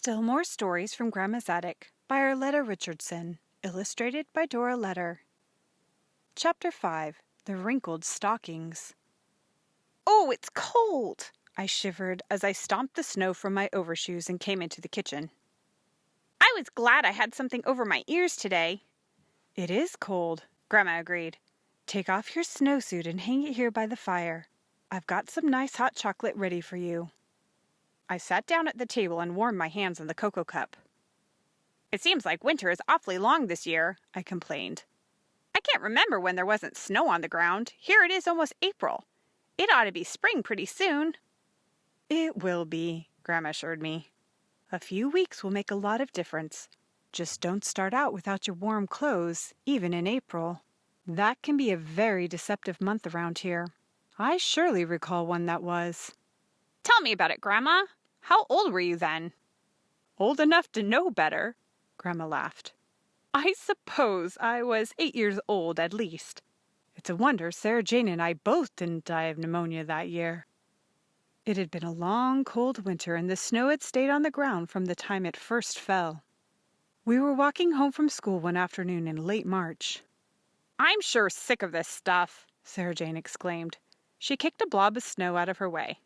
Still more stories from Grandma's Attic by Arleta Richardson, illustrated by Dora. Chapter 5. The Wrinkled Stockings. "Oh, it's cold!" I shivered as I stomped the snow from my overshoes and came into the kitchen. "I was glad I had something over my ears today." "It is cold," Grandma agreed. "Take off your snowsuit and hang it here by the fire. I've got some nice hot chocolate ready for you." I sat down at the table and warmed my hands in the cocoa cup. "It seems like winter is awfully long this year," I complained. "I can't remember when there wasn't snow on the ground. Here it is almost April. It ought to be spring pretty soon." "It will be," Grandma assured me. "A few weeks will make a lot of difference. Just don't start out without your warm clothes, even in April. That can be a very deceptive month around here. I surely recall one that was." "Tell me about it, Grandma. How old were you then?" "Old enough to know better," Grandma laughed. "I suppose I was 8 years old at least. It's a wonder Sarah Jane and I both didn't die of pneumonia that year." It had been a long, cold winter, and the snow had stayed on the ground from the time it first fell. We were walking home from school one afternoon in late March. "I'm sure sick of this stuff," Sarah Jane exclaimed. She kicked a blob of snow out of her way.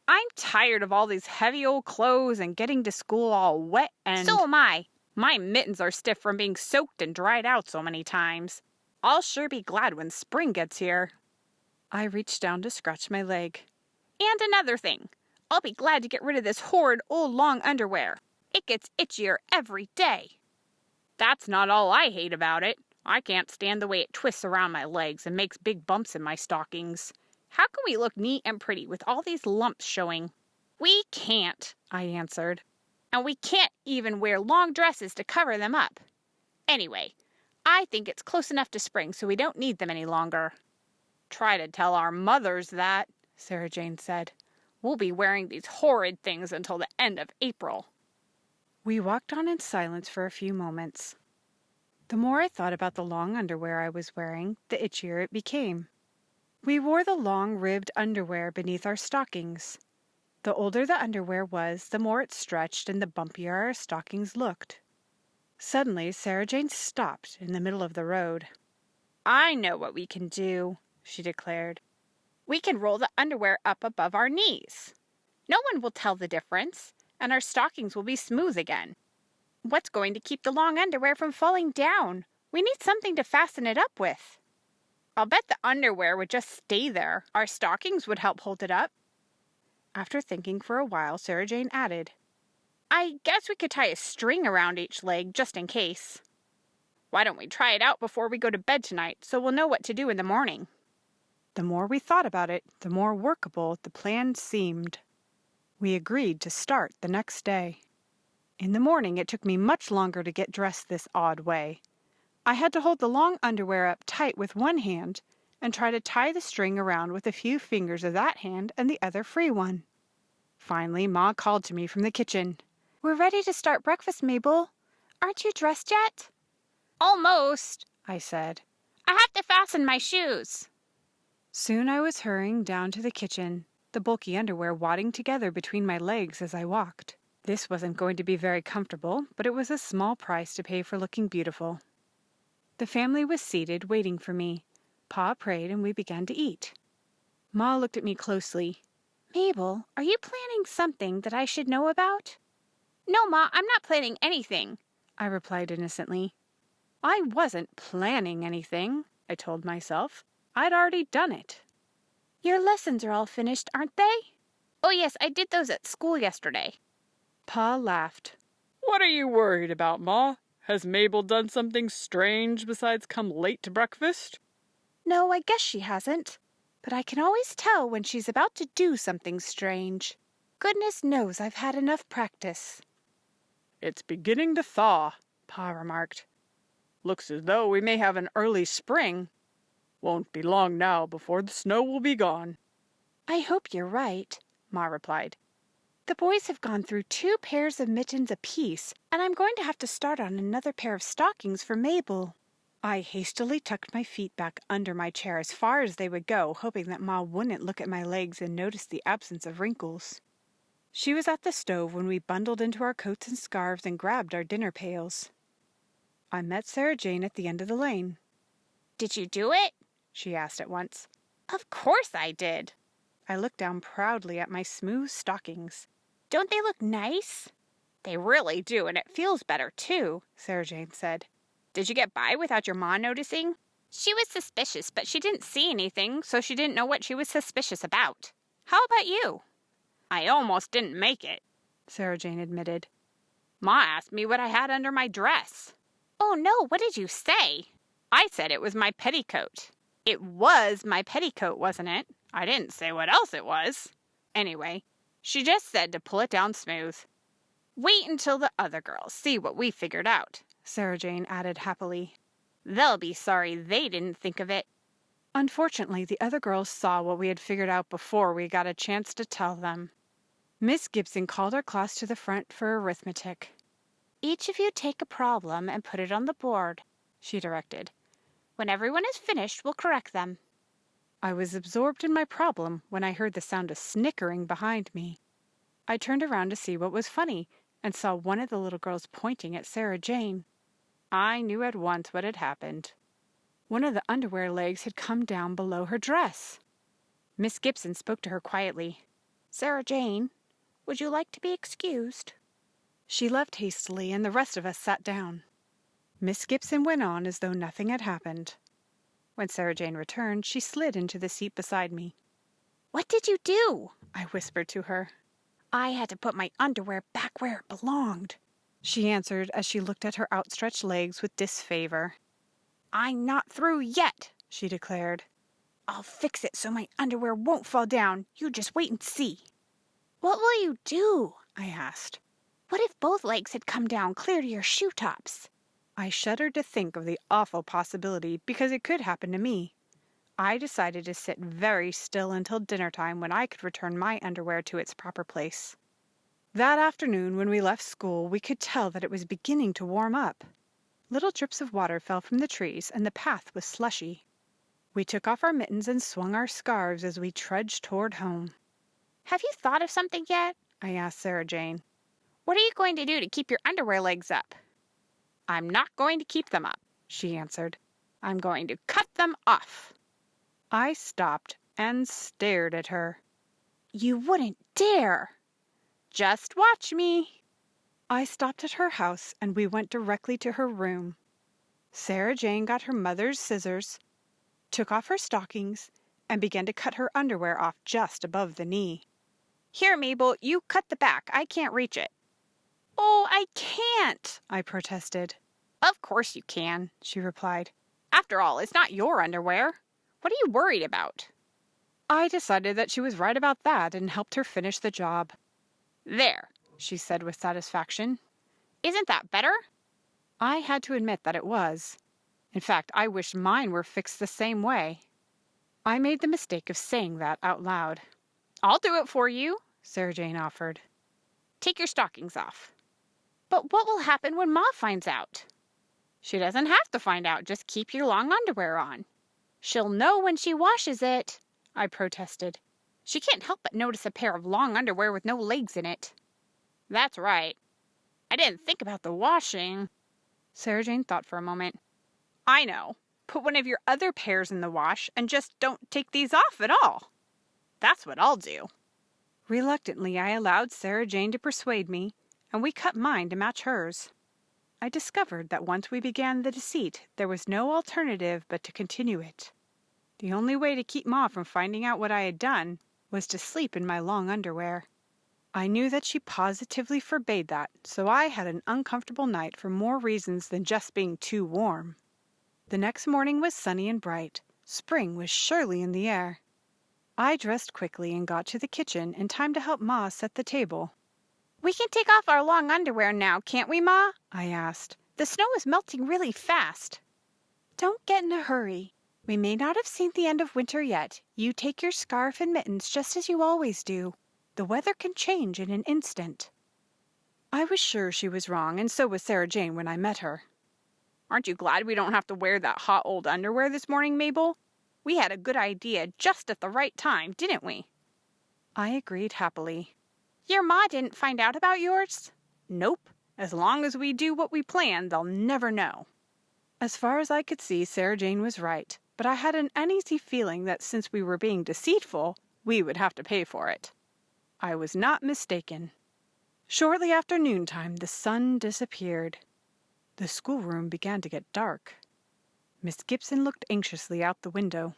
"I'm tired of all these heavy old clothes and getting to school all wet and—" "So am I. My mittens are stiff from being soaked and dried out so many times. I'll sure be glad when spring gets here." I reached down to scratch my leg. "And another thing. I'll be glad to get rid of this horrid old long underwear. It gets itchier every day." "That's not all I hate about it. I can't stand the way it twists around my legs and makes big bumps in my stockings. How can we look neat and pretty with all these lumps showing?" "We can't," I answered. "And we can't even wear long dresses to cover them up. Anyway, I think it's close enough to spring so we don't need them any longer." "Try to tell our mothers that," Sarah Jane said. "We'll be wearing these horrid things until the end of April." We walked on in silence for a few moments. The more I thought about the long underwear I was wearing, the itchier it became. We wore the long, ribbed underwear beneath our stockings. The older the underwear was, the more it stretched and the bumpier our stockings looked. Suddenly, Sarah Jane stopped in the middle of the road. "I know what we can do," she declared. "We can roll the underwear up above our knees. No one will tell the difference, and our stockings will be smooth again. What's going to keep the long underwear from falling down? We need something to fasten it up with." "I'll bet the underwear would just stay there. Our stockings would help hold it up." After thinking for a while, Sarah Jane added, "I guess we could tie a string around each leg just in case." "Why don't we try it out before we go to bed tonight so we'll know what to do in the morning?" The more we thought about it, the more workable the plan seemed. We agreed to start the next day. In the morning, it took me much longer to get dressed this odd way. I had to hold the long underwear up tight with one hand and try to tie the string around with a few fingers of that hand and the other free one. Finally, Ma called to me from the kitchen. "We're ready to start breakfast, Mabel. Aren't you dressed yet?" "Almost," I said. "I have to fasten my shoes." Soon I was hurrying down to the kitchen, the bulky underwear wadding together between my legs as I walked. This wasn't going to be very comfortable, but it was a small price to pay for looking beautiful. The family was seated, waiting for me. Pa prayed, and we began to eat. Ma looked at me closely. "Mabel, are you planning something that I should know about?" "No, Ma, I'm not planning anything," I replied innocently. I wasn't planning anything, I told myself. I'd already done it. "Your lessons are all finished, aren't they?" "Oh, yes, I did those at school yesterday." Pa laughed. "What are you worried about, Ma? Has Mabel done something strange besides come late to breakfast?" "No, I guess she hasn't. But I can always tell when she's about to do something strange. Goodness knows I've had enough practice." "It's beginning to thaw," Pa remarked. "Looks as though we may have an early spring. Won't be long now before the snow will be gone." "I hope you're right," Ma replied. "The boys have gone through 2 pairs of mittens apiece, and I'm going to have to start on another pair of stockings for Mabel." I hastily tucked my feet back under my chair as far as they would go, hoping that Ma wouldn't look at my legs and notice the absence of wrinkles. She was at the stove when we bundled into our coats and scarves and grabbed our dinner pails. I met Sarah Jane at the end of the lane. "Did you do it?" she asked at once. "Of course I did." I looked down proudly at my smooth stockings. "Don't they look nice?" "They really do, and it feels better, too," Sarah Jane said. "Did you get by without your ma noticing?" "She was suspicious, but she didn't see anything, so she didn't know what she was suspicious about. How about you?" "I almost didn't make it," Sarah Jane admitted. "Ma asked me what I had under my dress." "Oh, no, what did you say?" "I said it was my petticoat." "It was my petticoat, wasn't it? I didn't say what else it was." Anyway, she just said to pull it down smooth. "Wait until the other girls see what we figured out," Sarah Jane added happily. "They'll be sorry they didn't think of it." Unfortunately, the other girls saw what we had figured out before we got a chance to tell them. Miss Gibson called our class to the front for arithmetic. "Each of you take a problem and put it on the board," she directed. "When everyone is finished, we'll correct them." I was absorbed in my problem when I heard the sound of snickering behind me. I turned around to see what was funny and saw one of the little girls pointing at Sarah Jane. I knew at once what had happened. One of the underwear legs had come down below her dress. Miss Gibson spoke to her quietly. "Sarah Jane, would you like to be excused?" She left hastily, and the rest of us sat down. Miss Gibson went on as though nothing had happened. When Sarah Jane returned, she slid into the seat beside me. "What did you do?" I whispered to her. "I had to put my underwear back where it belonged," she answered as she looked at her outstretched legs with disfavor. "I'm not through yet," she declared. "I'll fix it so my underwear won't fall down. You just wait and see." "What will you do?" I asked. "What if both legs had come down clear to your shoe tops?" I shuddered to think of the awful possibility because it could happen to me. I decided to sit very still until dinner time when I could return my underwear to its proper place. That afternoon when we left school, we could tell that it was beginning to warm up. Little drips of water fell from the trees and the path was slushy. We took off our mittens and swung our scarves as we trudged toward home. "Have you thought of something yet?" I asked Sarah Jane. "What are you going to do to keep your underwear legs up?" "I'm not going to keep them up," she answered. "I'm going to cut them off." I stopped and stared at her. "You wouldn't dare!" "Just watch me." I stopped at her house and we went directly to her room. Sarah Jane got her mother's scissors, took off her stockings, and began to cut her underwear off just above the knee. "Here, Mabel, you cut the back. I can't reach it." "Oh, I can't!" I protested. "Of course you can," she replied. "After all, it's not your underwear. What are you worried about?" I decided that she was right about that and helped her finish the job. "There," she said with satisfaction. "Isn't that better?" I had to admit that it was. In fact, I wished mine were fixed the same way. I made the mistake of saying that out loud. "I'll do it for you," Sarah Jane offered. "Take your stockings off." "But what will happen when Ma finds out?" "She doesn't have to find out. Just keep your long underwear on." "She'll know when she washes it," I protested. "She can't help but notice a pair of long underwear with no legs in it." "That's right. I didn't think about the washing." Sarah Jane thought for a moment. "I know. Put one of your other pairs in the wash and just don't take these off at all. That's what I'll do." Reluctantly, I allowed Sarah Jane to persuade me, and we cut mine to match hers. I discovered that once we began the deceit, there was no alternative but to continue it. The only way to keep Ma from finding out what I had done was to sleep in my long underwear. I knew that she positively forbade that, so I had an uncomfortable night for more reasons than just being too warm. The next morning was sunny and bright. Spring was surely in the air. I dressed quickly and got to the kitchen in time to help Ma set the table. "We can take off our long underwear now, can't we, Ma?" I asked. "The snow is melting really fast." "Don't get in a hurry. We may not have seen the end of winter yet. You take your scarf and mittens just as you always do. The weather can change in an instant." I was sure she was wrong, and so was Sarah Jane when I met her. "Aren't you glad we don't have to wear that hot old underwear this morning, Mabel? We had a good idea just at the right time, didn't we?" I agreed happily. Your ma didn't find out about yours? Nope. As long as we do what we plan, they'll never know. As far as I could see, Sarah Jane was right, but I had an uneasy feeling that since we were being deceitful, we would have to pay for it. I was not mistaken. Shortly after noontime, the sun disappeared. The schoolroom began to get dark. Miss Gibson looked anxiously out the window.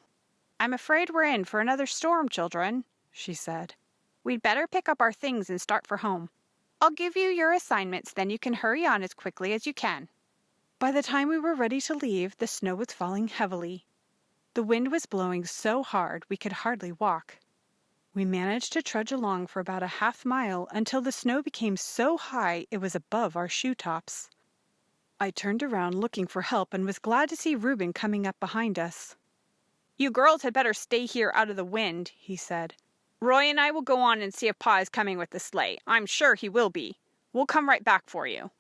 I'm afraid we're in for another storm, children, she said. We'd better pick up our things and start for home. I'll give you your assignments, then you can hurry on as quickly as you can. By the time we were ready to leave, the snow was falling heavily. The wind was blowing so hard we could hardly walk. We managed to trudge along for about a half-mile until the snow became so high it was above our shoe tops. I turned around looking for help and was glad to see Reuben coming up behind us. You girls had better stay here out of the wind, he said. Roy and I will go on and see if Pa is coming with the sleigh. I'm sure he will be. We'll come right back for you.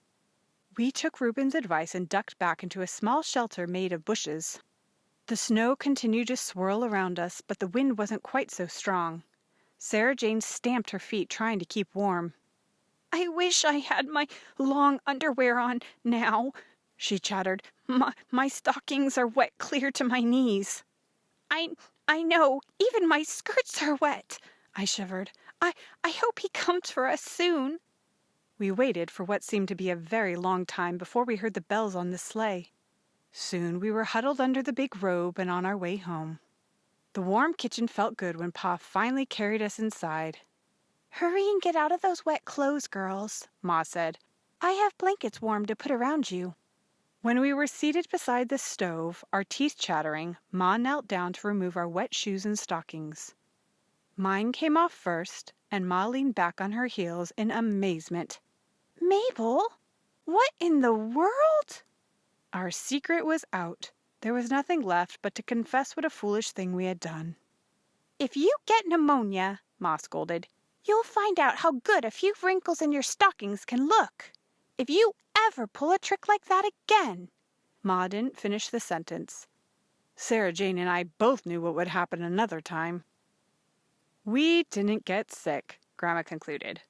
We took Reuben's advice and ducked back into a small shelter made of bushes. The snow continued to swirl around us, but the wind wasn't quite so strong. Sarah Jane stamped her feet, trying to keep warm. I wish I had my long underwear on now, she chattered. My stockings are wet clear to my knees. I know, even my skirts are wet, I shivered. I hope he comes for us soon. We waited for what seemed to be a very long time before we heard the bells on the sleigh. Soon we were huddled under the big robe and on our way home. The warm kitchen felt good when Pa finally carried us inside. Hurry and get out of those wet clothes, girls, Ma said. I have blankets warm to put around you. When we were seated beside the stove, our teeth chattering, Ma knelt down to remove our wet shoes and stockings. Mine came off first, and Ma leaned back on her heels in amazement. Mabel, what in the world? Our secret was out. There was nothing left but to confess what a foolish thing we had done. If you get pneumonia, Ma scolded, you'll find out how good a few wrinkles in your stockings can look. If you ever pull a trick like that again. Ma didn't finish the sentence. Sarah Jane and I both knew what would happen another time. We didn't get sick, Grandma concluded.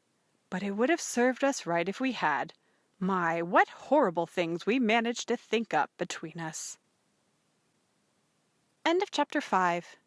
But it would have served us right if we had. My, what horrible things we managed to think up between us. End of chapter 5.